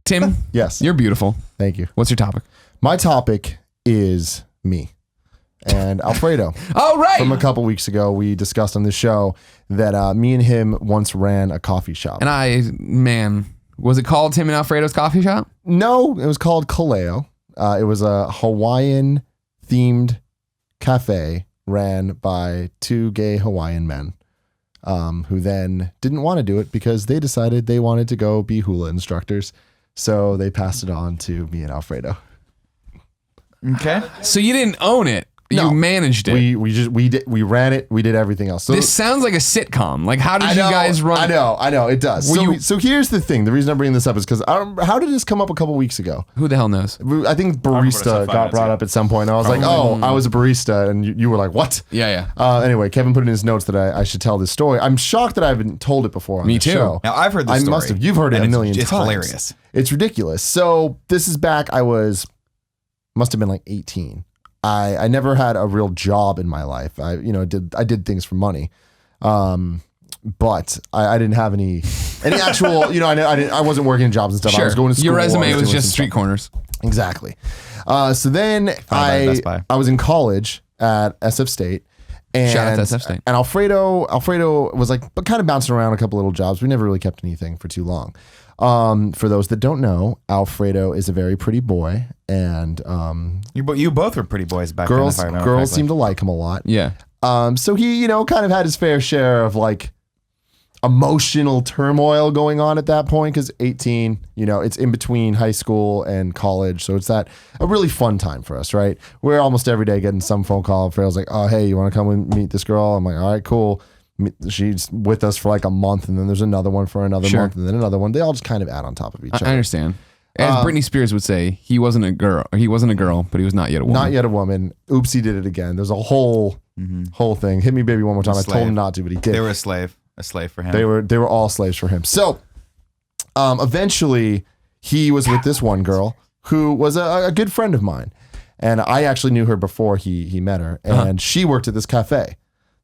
Tim, Yes. you're beautiful. Thank you. What's your topic? My topic is me and Alfredo. Oh, right. From a couple weeks ago, we discussed on this show that me and him once ran a coffee shop. And was it called Tim and Alfredo's Coffee Shop? No, it was called Kaleo. It was a Hawaiian-themed cafe ran by two gay Hawaiian men who then didn't want to do it because they decided they wanted to go be hula instructors. So they passed it on to me and Alfredo. Okay. So you didn't own it. No. You managed it. We ran it. We did everything else. So this sounds like a sitcom. Like, how did you guys run? I know, it does. So here's the thing. The reason I'm bringing this up is because how did this come up a couple weeks ago? Who the hell knows? I think barista got brought up at some point. I was like, oh, I was a barista. And you were like, what? Yeah. Anyway, Kevin put in his notes that I should tell this story. I'm shocked that I haven't told it before on Me the too. show. Now, I've heard this story. I must have. You've heard it a million times. It's hilarious. It's ridiculous. So this is back. Must have been like 18. I never had a real job in my life. I did things for money, but I didn't have any actual. I wasn't working in jobs and stuff. Sure. I was going to school. Your resume was just street corners. Exactly. So then I was in college at SF State. And, Shout out to SF State. And Alfredo was like kind of bouncing around a couple little jobs. We never really kept anything for too long. For those that don't know, Alfredo is a very pretty boy, and you both were pretty boys back then. Girls seem to like him a lot. Yeah. So he, kind of had his fair share of like emotional turmoil going on at that point because 18, it's in between high school and college, so it's a really fun time for us, right? We're almost every day getting some phone call. Alfredo's like, oh, hey, you want to come and meet this girl? I'm like, all right, cool. She's with us for like a month, and then there's another one for another month, and then another one. They all just kind of add on top of each other. I understand. As Britney Spears would say, he wasn't a girl, but he was not yet a woman. Not yet a woman. Oops, he did it again. There's a whole thing. Hit me, baby, one more time. I told him not to, but he did. They were a slave for him. They were all slaves for him. So, eventually, he was with this one girl who was a good friend of mine, and I actually knew her before he met her, and she worked at this cafe.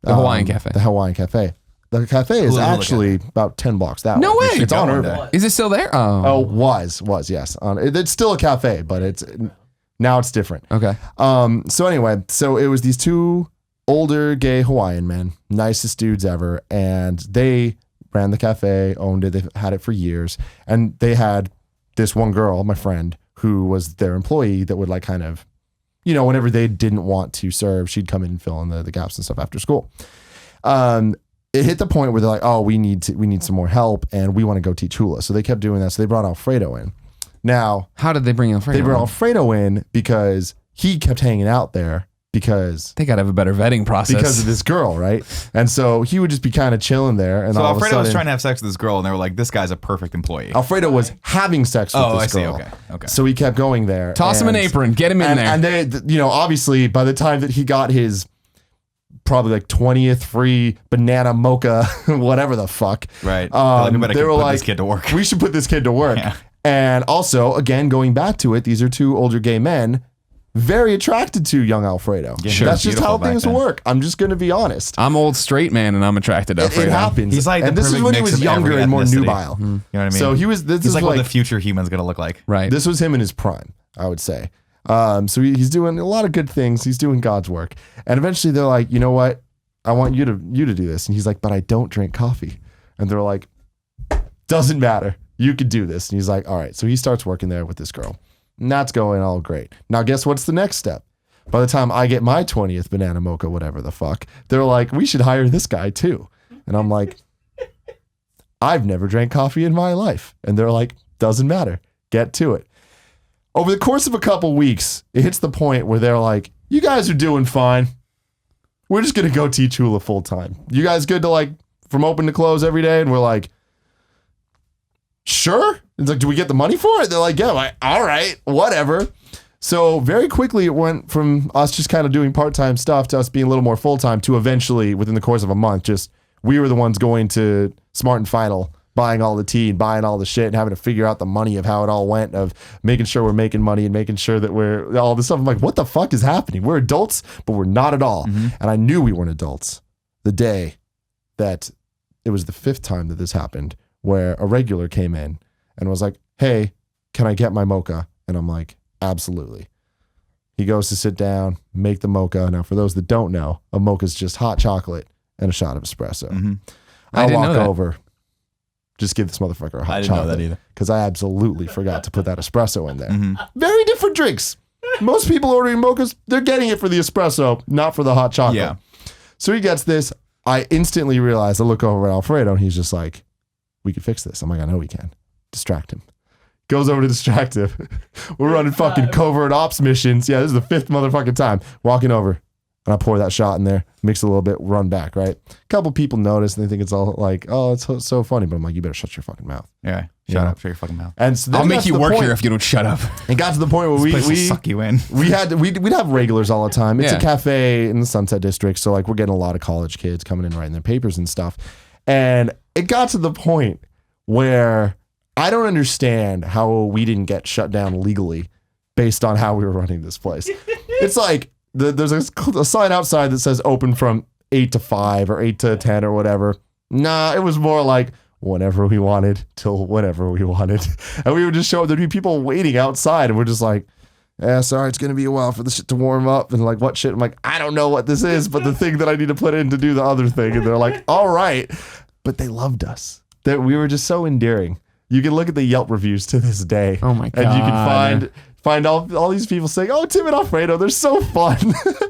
The Hawaiian Cafe. The Hawaiian Cafe. The cafe is actually about 10 blocks that way. No way. It's on Irving. Is it still there? Oh, was, yes. It's still a cafe, but now it's different. Okay. So anyway, it was these two older gay Hawaiian men, nicest dudes ever, and they ran the cafe, owned it. They've had it for years, and they had this one girl, my friend, who was their employee that would like kind of, whenever they didn't want to serve, she'd come in and fill in the gaps and stuff after school. It hit the point where they're like, oh, we need some more help, and we want to go teach hula. So they kept doing that. So they brought Alfredo in. Now, how did they bring Alfredo? They brought Alfredo in because he kept hanging out there because they got to have a better vetting process because of this girl, right? And so he would just be kind of chilling there. And so all Alfredo of a sudden, was trying to have sex with this girl, and they were like, "This guy's a perfect employee." Alfredo was having sex with this girl. Okay. So he kept going there. Toss him an apron, get him in there. And they, obviously, by the time that he got his probably like 20th free banana mocha, whatever the fuck, right? They were like, this kid to work. We should put this kid to work. Yeah. And also, again, going back to it, these are two older gay men. Very attracted to young Alfredo. Yeah, sure. That's just how things work. I'm just going to be honest. I'm old straight man and I'm attracted to Alfredo. It happens. He's like, and this is when he was younger and more nubile. You know what I mean? So he's like what the future human's going to look like. Right. This was him in his prime, I would say. So he's doing a lot of good things. He's doing God's work. And eventually they're like, you know what? I want you to do this. And he's like, but I don't drink coffee. And they're like, doesn't matter. You could do this. And he's like, all right. So he starts working there with this girl. And that's going all great. Now, guess what's the next step? By the time I get my 20th banana mocha, whatever the fuck, they're like, we should hire this guy too. And I'm like, I've never drank coffee in my life. And they're like, doesn't matter. Get to it. Over the course of a couple weeks, it hits the point where they're like, you guys are doing fine. We're just going to go teach hula full time. You guys good to like from open to close every day? And we're like, sure. It's like, do we get the money for it? They're like, yeah. I'm like, all right, whatever. So very quickly it went from us just kind of doing part-time stuff to us being a little more full-time to eventually within the course of a month, just we were the ones going to Smart and Final, buying all the tea and buying all the shit and having to figure out the money of how it all went, of making sure we're making money and making sure that we're all this stuff. I'm like, what the fuck is happening? We're adults, but we're not at all. Mm-hmm. And I knew we weren't adults the day that it was the 5th time that this happened, where a regular came in and was like, hey, can I get my mocha? And I'm like, absolutely. He goes to sit down, make the mocha. Now, for those that don't know, a mocha is just hot chocolate and a shot of espresso. Mm-hmm. I walk over, just give this motherfucker a hot chocolate. I didn't know that either. Because I absolutely forgot to put that espresso in there. Mm-hmm. Very different drinks. Most people ordering mochas, they're getting it for the espresso, not for the hot chocolate. Yeah. So he gets this. I instantly realize, I look over at Alfredo and he's just like, we can fix this. I'm like, I know we can. Distract him. Goes over to distract him. We're running fucking covert ops missions. Yeah, this is the 5th motherfucking time. Walking over. And I pour that shot in there, mix it a little bit, run back, right? A couple people notice and they think it's all like, oh, it's so funny. But I'm like, you better shut your fucking mouth. Yeah. Shut up. Shut your fucking mouth. And so I'll make you work here if you don't shut up. It got to the point where We'll suck you in. we'd have regulars all the time. It's Yeah. a cafe in the Sunset District. So like we're getting a lot of college kids coming in writing their papers and stuff. And it got to the point where I don't understand how we didn't get shut down legally based on how we were running this place. It's like there's a sign outside that says open from 8 to 5 or 8 to 10 or whatever. Nah, it was more like whenever we wanted till whenever we wanted. And we would just show up. There'd be people waiting outside and we're just like, yeah, sorry, it's going to be a while for the shit to warm up. And like, what shit? I'm like, I don't know what this is, but the thing that I need to put in to do the other thing. And they're like, all right. But they loved us. That we were just so endearing. You can look at the Yelp reviews to this day. Oh my God. And you can find all these people saying, oh, Tim and Alfredo, they're so fun.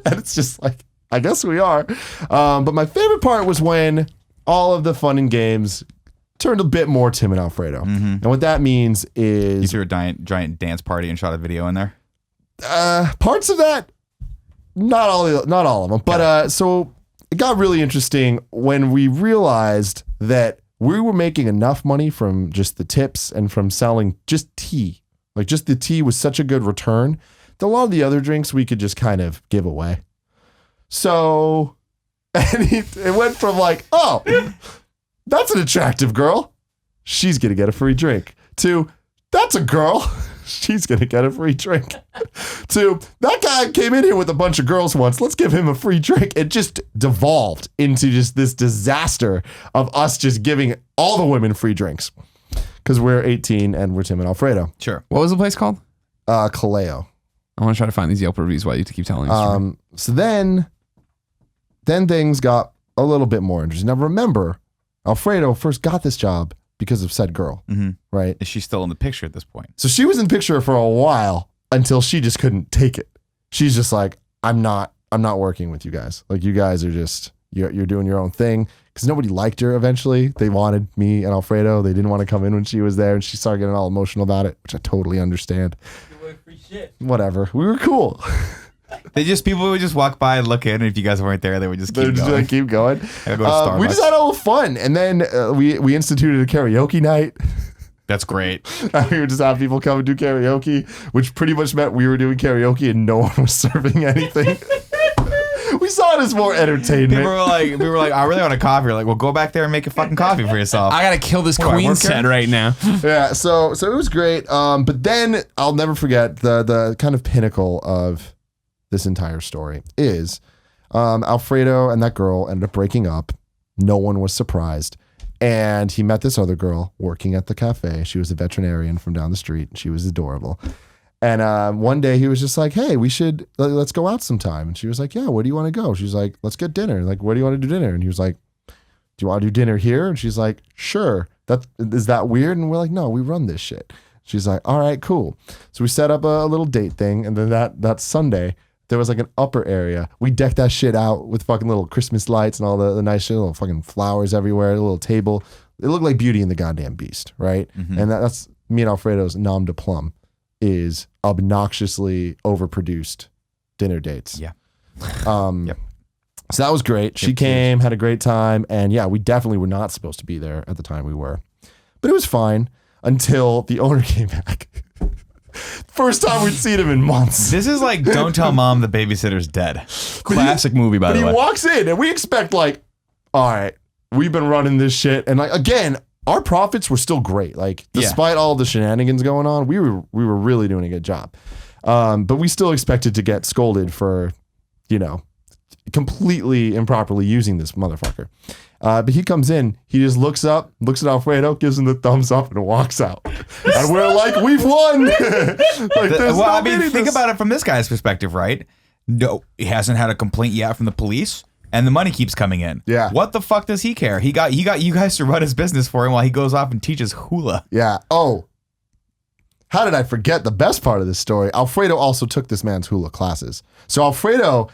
And it's just like, I guess we are. But my favorite part was when all of the fun and games turned a bit more Tim and Alfredo. Mm-hmm. And what that means is... You threw a giant dance party and shot a video in there? Parts of that, not all of them. But so it got really interesting when we realized that we were making enough money from just the tips and from selling just tea. Like just the tea was such a good return that a lot of the other drinks we could just kind of give away. So and it went from like, oh, that's an attractive girl. She's going to get a free drink. To, that's a girl. She's going to get a free drink. To, that guy came in here with a bunch of girls once. Let's give him a free drink. It just devolved into just this disaster of us just giving all the women free drinks. Because we're 18 and we're Tim and Alfredo. Sure. What was the place called? Kaleo. I want to try to find these Yelp reviews while you keep telling us. So then things got a little bit more interesting. Now remember, Alfredo first got this job because of said girl, right? Is she still in the picture at this point? So she was in the picture for a while until she just couldn't take it. She's just like, I'm not working with you guys. Like you guys are just, you're doing your own thing. Because nobody liked her eventually. They wanted me and Alfredo. They didn't want to come in when she was there, and she started getting all emotional about it, which I totally understand. Free shit. Whatever. We were cool. People would just walk by and look in, and if you guys weren't there, they would just keep going. Like, keep going. Go to Starbucks. We just had a little fun, and then we instituted a karaoke night. That's great. We would just have people come and do karaoke, which pretty much meant we were doing karaoke and no one was serving anything. We saw it as more entertainment. People were like, I really want a coffee. We're like, well, go back there and make a fucking coffee for yourself. I gotta kill this queen set right now. Yeah, so it was great. But then I'll never forget the kind of pinnacle of this entire story is Alfredo and that girl ended up breaking up. No one was surprised. And he met this other girl working at the cafe. She was a veterinarian from down the street. She was adorable. And one day he was just like, hey, let's go out sometime. And she was like, yeah, where do you want to go? She's like, let's get dinner. Like, where do you want to do dinner? And he was like, do you want to do dinner here? And she's like, sure. Is that weird? And we're like, no, we run this shit. She's like, all right, cool. So we set up a little date thing. And then that Sunday, there was like an upper area. We decked that shit out with fucking little Christmas lights and all the nice shit, little fucking flowers everywhere, a little table. It looked like Beauty and the Goddamn Beast, right? Mm-hmm. And that's me and Alfredo's nom de plume is obnoxiously overproduced dinner dates. Yeah. Yep. So that was great. She came, had a great time. And yeah, we definitely were not supposed to be there at the time we were. But it was fine until the owner came back. First time we'd seen him in months. This is like Don't Tell Mom the Babysitter's Dead. Classic movie, by the way. But he walks in and we expect like, all right, we've been running this shit. And like, again, our profits were still great. Like, despite all the shenanigans going on, we were really doing a good job. But we still expected to get scolded for, completely improperly using this motherfucker. But he comes in, he just looks up, looks at Alfredo, gives him the thumbs up, and walks out. And we're like, we've won. Think about it from this guy's perspective, right? No, he hasn't had a complaint yet from the police. And the money keeps coming in. Yeah. What the fuck does he care? He got you guys to run his business for him while he goes off and teaches hula. Yeah. Oh, how did I forget the best part of this story? Alfredo also took this man's hula classes. So Alfredo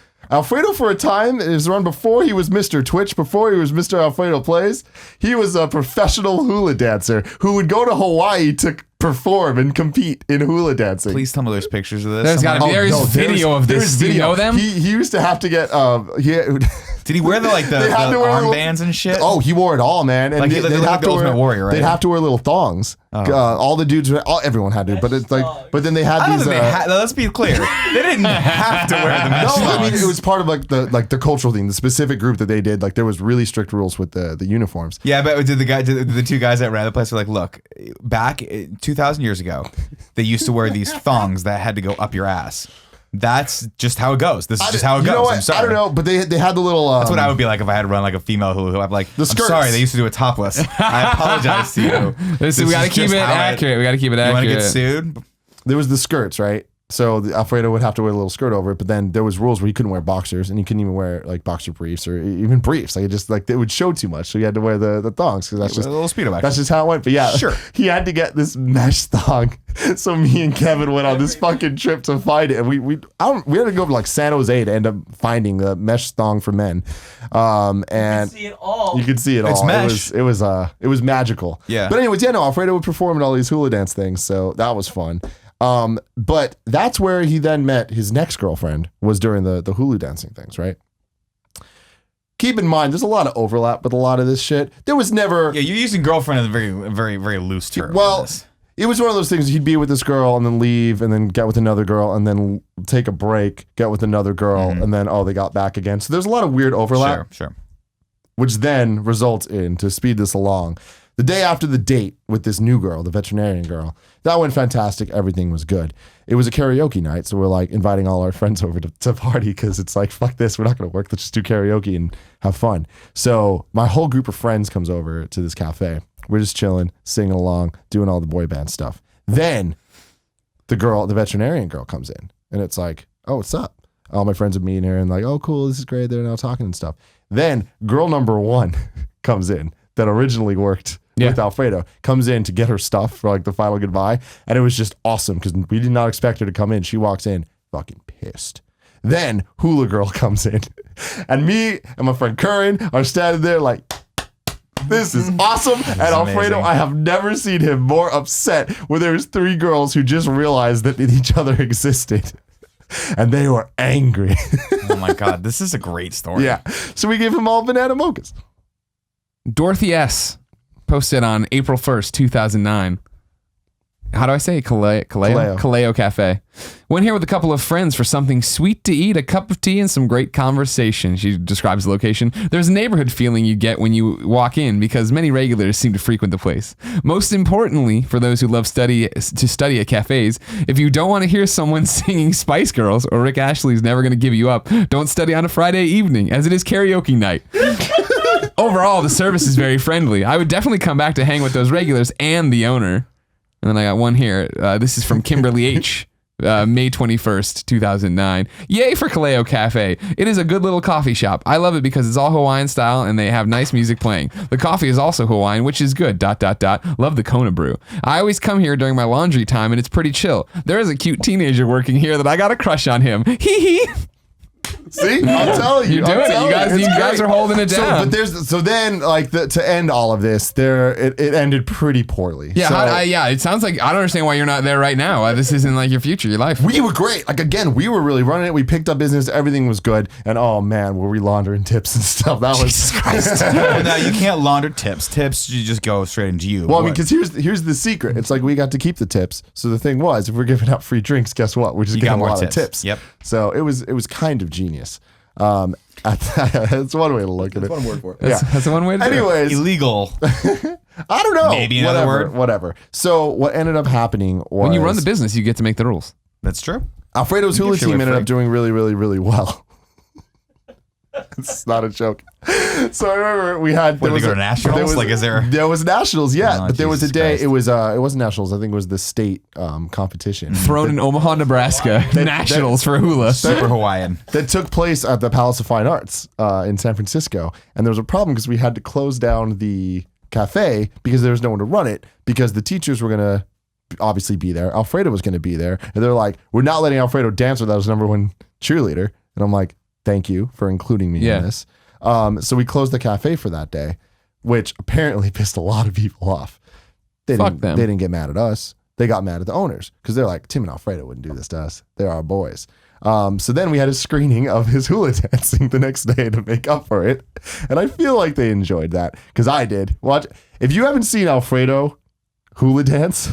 for a time, it was run before he was Mr. Twitch, before he was Mr. Alfredo Plays, he was a professional hula dancer who would go to Hawaii to perform and compete in hula dancing. Please tell me there's pictures of this. There's got to be. There's video of this. Do you know them? He used to have to get Did he wear the armbands and shit? Oh, he wore it all, man. And like they'd have to wear, Warrior, right? They'd have to wear little thongs. All the dudes, everyone had to. But it's like, but then they had these. Let's be clear, they didn't have to wear the mesh thongs. I mean, it was part of like the cultural thing, the specific group that they did. Like there was really strict rules with the uniforms. Yeah, but did the two guys that ran the place were like, look, back 2,000 years ago, they used to wear these thongs that had to go up your ass. That's just how it goes. This is just how it goes. I'm sorry. I don't know, but they had the little. That's what I would be like if I had to run like a female hula hoop. I'm like, I'm sorry, they used to do it topless. I apologize to you. We got to keep it accurate. We got to keep it accurate. You want to get sued? There was the skirts, right? So Alfredo would have to wear a little skirt over it, but then there was rules where he couldn't wear boxers, and he couldn't even wear like boxer briefs or even briefs. Like it just like it would show too much, so he had to wear the thongs because that's just a little speedo back. That's just how it went. But yeah, sure, he had to get this mesh thong. So me and Kevin went on this fucking trip to find it, and we had to go to like San Jose to end up finding the mesh thong for men. And you could see it all. You could see it all. Mesh. It was magical. Yeah. But anyways, Alfredo would perform at all these hula dance things, so that was fun. But that's where he then met his next girlfriend, was during the hula dancing things, right? Keep in mind, there's a lot of overlap with a lot of this shit. There was never... Yeah, you're using girlfriend as a very, very, very loose term. Well, it was one of those things, he'd be with this girl and then leave and then get with another girl and then take a break, get with another girl, and then, they got back again. So there's a lot of weird overlap. Sure. Which then results in, to speed this along, the day after the date with this new girl, the veterinarian girl, that went fantastic. Everything was good. It was a karaoke night, so we're like inviting all our friends over to party because it's like, fuck this, we're not going to work. Let's just do karaoke and have fun. So my whole group of friends comes over to this cafe. We're just chilling, singing along, doing all the boy band stuff. Then the veterinarian girl comes in, and it's like, oh, what's up? All my friends are meeting her and like, oh, cool, this is great. They're now talking and stuff. Then girl number one comes in that originally worked with Alfredo, comes in to get her stuff for like the final goodbye. And it was just awesome because we did not expect her to come in. She walks in fucking pissed. Then Hula Girl comes in and me and my friend Curran are standing there like, this is awesome. And Alfredo, amazing. I have never seen him more upset when there was three girls who just realized that each other existed. And they were angry. Oh my God, this is a great story. Yeah. So we gave them all banana mochas. Dorothy S. posted on April 1st, 2009. How do I say it? Kaleo Cafe. Went here with a couple of friends for something sweet to eat, a cup of tea, and some great conversation. She describes the location. There's a neighborhood feeling you get when you walk in because many regulars seem to frequent the place. Most importantly, for those who love to study at cafes, if you don't want to hear someone singing Spice Girls or Rick Ashley's Never Gonna Give You Up, don't study on a Friday evening, as it is karaoke night. Overall, the service is very friendly. I would definitely come back to hang with those regulars and the owner. And then I got one here. This is from Kimberly H. May 21st, 2009. Yay for Kaleo Cafe. It is a good little coffee shop. I love it because it's all Hawaiian style and they have nice music playing. The coffee is also Hawaiian, which is good. ... Love the Kona brew. I always come here during my laundry time and it's pretty chill. There is a cute teenager working here that I got a crush on him. Hee hee. See, I'm telling you, you're doing it. You guys are holding it down. So then, like to end all of this, it ended pretty poorly. Yeah, it sounds like I don't understand why you're not there right now. This isn't like your future, your life. We were great. Like again, we were really running it. We picked up business. Everything was good. And oh man, were we laundering tips and stuff? That was Jesus Christ. No, you can't launder tips. Tips, you just go straight into you. Well, because here's the secret. It's like we got to keep the tips. So the thing was, if we're giving out free drinks, guess what? We're just getting a lot of tips. Yep. So it was kind of genius. That's one way to look at it. That's one word for it. That's one way to do it. Anyways. Illegal. I don't know. Maybe another word. Whatever. So what ended up happening was... When you run the business, you get to make the rules. That's true. Alfredo's hula team ended up doing really, really, really well. It's not a joke. So I remember we had. Did they go to nationals? There was nationals, yeah. But there was a day. Christ. It wasn't nationals. I think it was the state competition Thrown in Omaha, Nebraska. Nationals for hula. Super Hawaiian. that took place at the Palace of Fine Arts in San Francisco. And there was a problem because we had to close down the cafe because there was no one to run it because the teachers were gonna obviously be there. Alfredo was gonna be there, and they're like, "We're not letting Alfredo dance without his number one cheerleader." And I'm like, thank you for including me in this. So we closed the cafe for that day, which apparently pissed a lot of people off. They didn't get mad at us. They got mad at the owners because they're like, Tim and Alfredo wouldn't do this to us. They're our boys. So then we had a screening of his hula dancing the next day to make up for it. And I feel like they enjoyed that because I did. If you haven't seen Alfredo hula dance,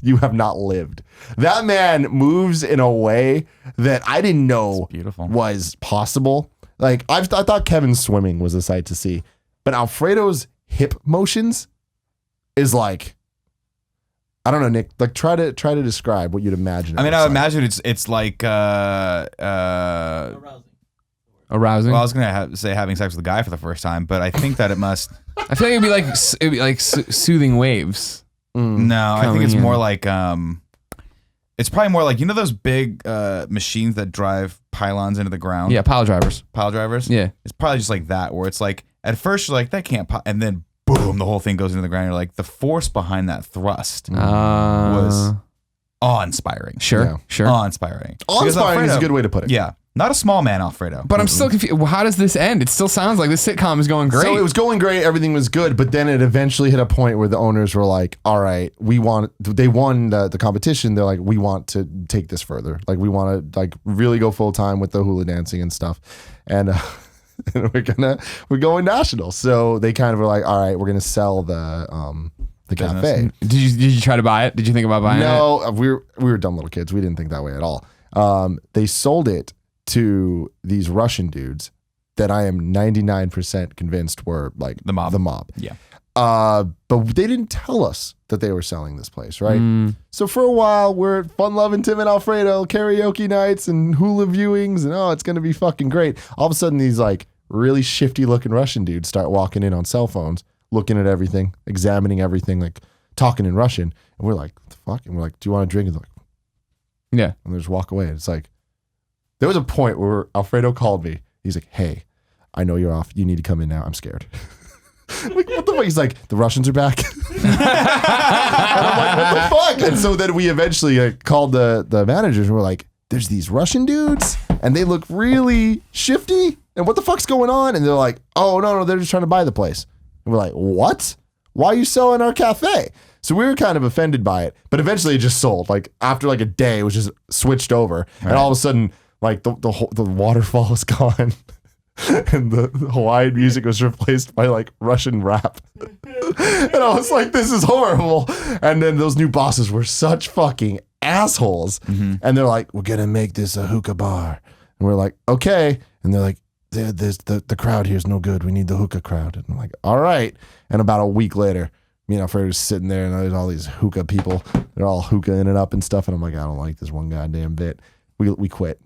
you have not lived. That man moves in a way that I didn't know was possible. Like I thought Kevin's swimming was a sight to see, but Alfredo's hip motions is like, I don't know, Nick. Like try to describe what you'd imagine. I mean, I would imagine it's like arousing. Well, I was gonna say having sex with a guy for the first time, but I think that it must. I feel like it'd be like soothing waves. No, I think it's more like it's probably more like, you know those big machines that drive pylons into the ground? Yeah, pile drivers. Yeah. It's probably just like that, where it's like at first you're like, that can't and then boom, the whole thing goes into the ground. You're like, the force behind that thrust was awe-inspiring. Sure. Awe-inspiring. Awe-inspiring is a good way to put it. Yeah. Not a small man, Alfredo. But I'm still confused. Well, how does this end? It still sounds like this sitcom is going great. So it was going great. Everything was good. But then it eventually hit a point where the owners were like, all right, they won the competition. They're like, we want to take this further. Like, we want to like really go full time with the hula dancing and stuff. And we're going national. So they kind of were like, all right, we're going to sell the cafe. Did you try to buy it? Did you think about buying it? No, we were dumb little kids. We didn't think that way at all. They sold it to these Russian dudes that I am 99% convinced were like the mob. Yeah. But they didn't tell us that they were selling this place, right? So for a while, we're at Fun Lovin' Tim and Alfredo karaoke nights and hula viewings, and it's going to be fucking great. All of a sudden, these like really shifty looking Russian dudes start walking in on cell phones, looking at everything, examining everything, like talking in Russian. And we're like, what the fuck? And we're like, do you want a drink? And they're like, yeah. And they just walk away. It's like, there was a point where Alfredo called me. He's like, hey, I know you're off. You need to come in now. I'm scared. Like, what the fuck? He's like, the Russians are back. And I'm like, what the fuck? And so then we eventually called the managers and we're like, there's these Russian dudes and they look really shifty. And what the fuck's going on? And they're like, oh, no, they're just trying to buy the place. And we're like, what? Why are you selling our cafe? So we were kind of offended by it. But eventually it just sold. Like after like a day, it was just switched over. Right. And all of a sudden, like the waterfall is gone. And the Hawaiian music was replaced by like Russian rap. And I was like, this is horrible. And then those new bosses were such fucking assholes. Mm-hmm. And they're like, we're going to make this a hookah bar. And we're like, okay. And they're like, the crowd here is no good. We need the hookah crowd. And I'm like, all right. And about a week later, me and Alfredo are sitting there and there's all these hookah people. They're all hookahing it up and stuff. And I'm like, I don't like this one goddamn bit. We quit.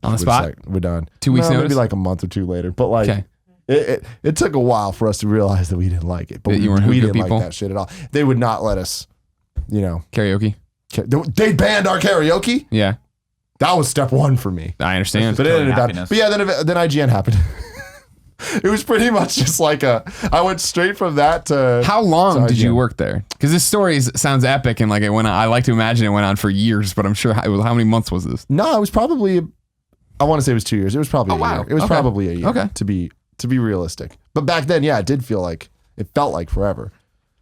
On the spot? Like, we're done. 2 weeks notice? Maybe like a month or two later. But like, it took a while for us to realize that we didn't like it. But we didn't like that shit at all. They would not let us, karaoke. They banned our karaoke? Yeah. That was step one for me. I understand. But it ended up. But yeah, then IGN happened. It was pretty much just like I went straight from that to. How long did you work there? Because this story sounds epic and like it went on. I like to imagine it went on for years, but I'm sure how many months was this? No, it was probably. I want to say it was 2 years. It was probably a year. It was probably a year. Okay. To be realistic. But back then, yeah, it felt like forever.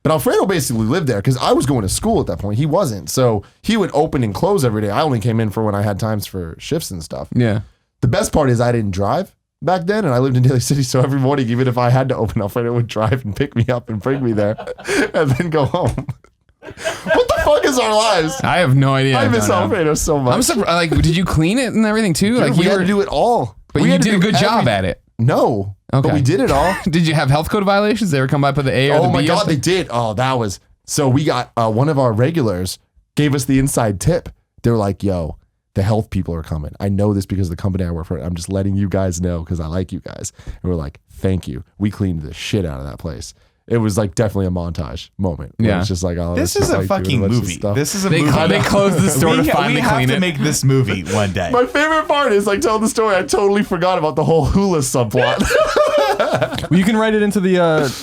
But Alfredo basically lived there because I was going to school at that point. He wasn't. So he would open and close every day. I only came in for when I had times for shifts and stuff. Yeah. The best part is I didn't drive back then and I lived in Daly City. So every morning, even if I had to open, Alfredo would drive and pick me up and bring me there and then go home. What the fuck is our lives? I have no idea. I miss Alfredo so much. I'm surprised. Like, did you clean it and everything too? Dude, like we had to do it all. But you did a good job at it. No. Okay. But we did it all. Did you have health code violations? They ever come by for the A or the B? Oh my God, they did. Oh, that was. So we got one of our regulars gave us the inside tip. They were like, yo, the health people are coming. I know this because of the company I work for. I'm just letting you guys know because I like you guys. And we're like, thank you. We cleaned the shit out of that place. It was like definitely a montage moment. Yeah. It's just like, oh, This is a like fucking movie. This is a movie. They closed the store to finally we have clean to it. make this movie one day. My favorite part is like telling the story. I totally forgot about the whole hula subplot. Well, you can write it into the.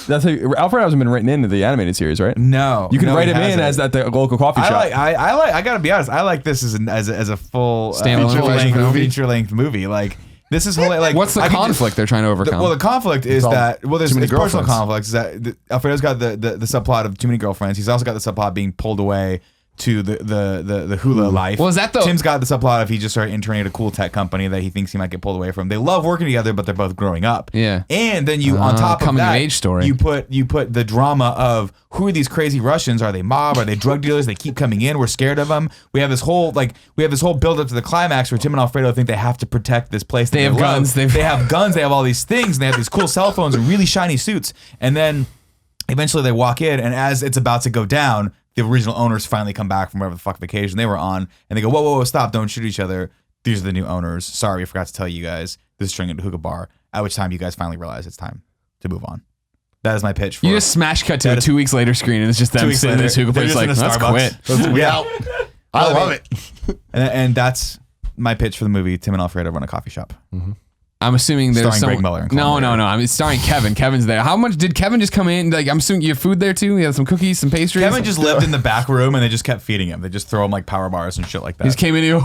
That's how Alfred hasn't been written into the animated series, right? No, You can no, write he him in hasn't. as at the local coffee shop. I gotta be honest. I like this as a full Standalone feature length movie. Like this is like What's the conflict they're trying to overcome? the conflict is all that there's too many personal girlfriends. conflicts. That Alfredo's got the subplot of too many girlfriends. He's also got the subplot being pulled away to the hula life. Well, is that the- Tim's got the subplot of he just started interning at a cool tech company that he thinks he might get pulled away from. They love working together, but they're both growing up. Yeah. And then you on top of coming of that, age story. you put the drama of who are these crazy Russians? Are they mob? Are they drug dealers? They keep coming in. We're scared of them. We have this whole build up to the climax where Tim and Alfredo think they have to protect this place. They have love. guns. They have guns. They have all these things. And they have these cool cell phones and really shiny suits. And then eventually they walk in, and as it's about to go down, the original owners finally come back from whatever the fuck vacation they were on, and they go, whoa, stop, don't shoot each other. These are the new owners. Sorry, we forgot to tell you guys. This is turning into a hookah bar. At which time you guys finally realize it's time to move on. That is my pitch for You just smash cut to a 2 weeks later screen, and it's just 2 them weeks sitting in later, this hookah they're place just like, in let's a quit. Starbucks. We out. I love it. and that's my pitch for the movie. Tim and Alfredo run a coffee shop. I'm assuming there's Starring some. Greg Muller and Colin No. Moriarty. I mean, it's starring Kevin. Kevin's there. How much did Kevin just come in? Like, I'm assuming you have food there too. You had some cookies, some pastries. Kevin just lived in the back room, and they just kept feeding him. They just throw him like power bars and shit like that. He just came in here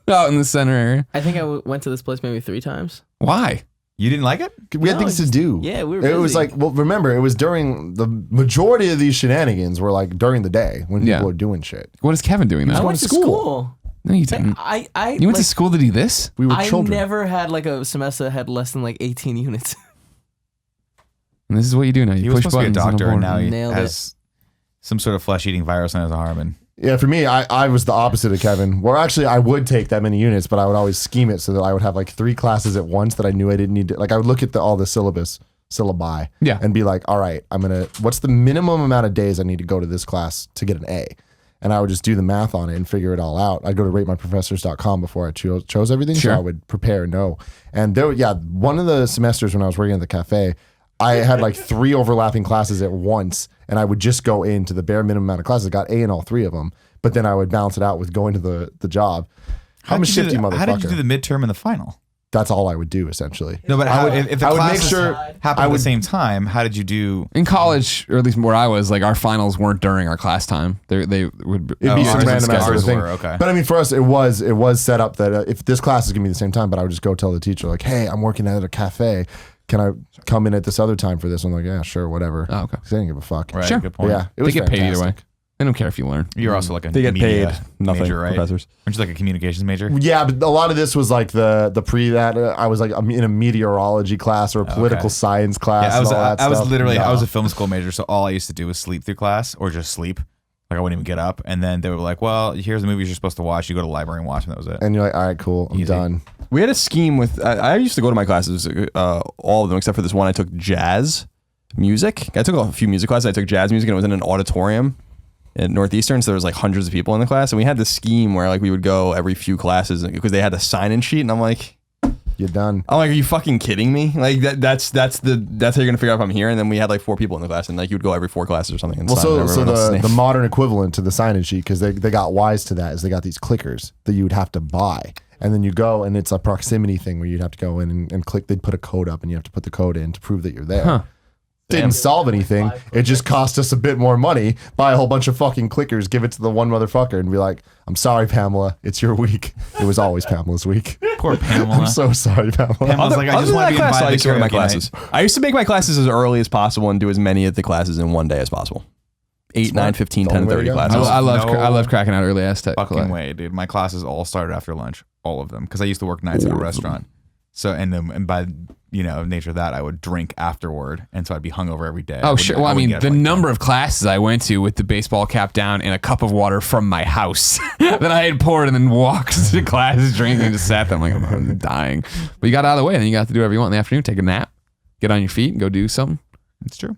out in the center area. I think I went to this place maybe 3 times. Why? You didn't like it? We had No, things to do. yeah, we were It was busy. like, well, remember, it was during the majority of these shenanigans were like during the day when Yeah. people are doing shit. What is Kevin doing I now? went to school. No, you didn't. I You went to like, school to do this? We were I children. never had like a semester that had less than like 18 units. And this is what you do now. You He was push supposed to be a buttons on doctor, a and board. now he Nailed has some sort of flesh-eating virus on his arm. And Yeah, for me, I was the opposite of Kevin. Where actually I would take that many units, but I would always scheme it so that I would have like 3 classes at once that I knew I didn't need to. Like I would look at all the syllabi, Yeah. and be like, all right, what's the minimum amount of days I need to go to this class to get an A? And I would just do the math on it and figure it all out. I'd go to ratemyprofessors.com before I chose everything, Sure. so I would prepare, know. And there, one of the semesters when I was working at the cafe, I had like 3 overlapping classes at once, and I would just go into the bare minimum amount of classes. Got A in all 3 of them, but then I would balance it out with going to the job. I'm a shifty motherfucker. How did you do the midterm and the final? That's all I would do essentially. No, but I would, if the I would make classes sure happened I at the would same time, how did you do? In college, or at least where I was, like our finals weren't during our class time. They would It'd be some ours was random ass sort of ours thing. were, okay. But I mean, for us, it was set up that if this class is gonna be the same time, but I would just go tell the teacher like, "Hey, I'm working at a cafe. Can I come in at this other time for this?" I'm like, "Yeah, sure, whatever." Oh, okay. 'Cause they didn't give a fuck. Right, Sure. good But point. yeah, it They was get paid either way. fantastic. They don't care if you learn. You're also like a They get media paid nothing, major, right? professors. Aren't you like a communications major? Yeah, but a lot of this was like the pre that I was like in a meteorology class or a political science class. Yeah, and all that I was stuff. literally No. I was a film school major, so all I used to do was sleep through class or just sleep. Like I wouldn't even get up, and then they were like, "Well, here's the movies you're supposed to watch. You go to the library and watch them." That was it. And you're like, all right, cool, I'm Easy. done. We had a scheme with. I used to go to my classes, all of them except for this one. I took jazz music. I took a few music classes. I took jazz music, and it was in an auditorium at Northeastern. So there was like hundreds of people in the class, and we had this scheme where like we would go every few classes because they had a sign-in sheet, and I'm like, You're done. are you fucking kidding me? Like that's how you're gonna figure out if I'm here. And then we had like 4 people in the class, and like you would go every 4 classes or something. And Well, sign so everyone else's the name. modern equivalent to the sign-in sheet, because they got wise to that, is they got these clickers that you would have to buy. And then you go, and it's a proximity thing where you'd have to go in and click. They'd put a code up, and you have to put the code in to prove that you're there. Huh. Didn't solve anything. It just cost us a bit more money. Buy a whole bunch of fucking clickers, give it to the one motherfucker, and be like, "I'm sorry, Pamela. It's your week." It was always Pamela's week. Poor Pamela. I'm so sorry, Pamela. Pamela's like, I Other just than want to that be class, I invited used to to go to my karaoke night. classes. I used to make my classes as early as possible and do as many of the classes in one day as possible. 8, 9, 15, It's the 10, only way 30 to go. classes. I love cracking out early ass tech. Fucking way, dude. My classes all started after lunch, all of them, because I used to work nights at a restaurant. So and by nature of that, I would drink afterward, and so I'd be hungover every day. Oh, sure. Well, I mean, the number of classes I went to with the baseball cap down and a cup of water from my house that I had poured and then walked to classes drinking and just sat there. I'm like, I'm dying. But you got out of the way, and then you got to do whatever you want in the afternoon. Take a nap, get on your feet, and go do something. It's true.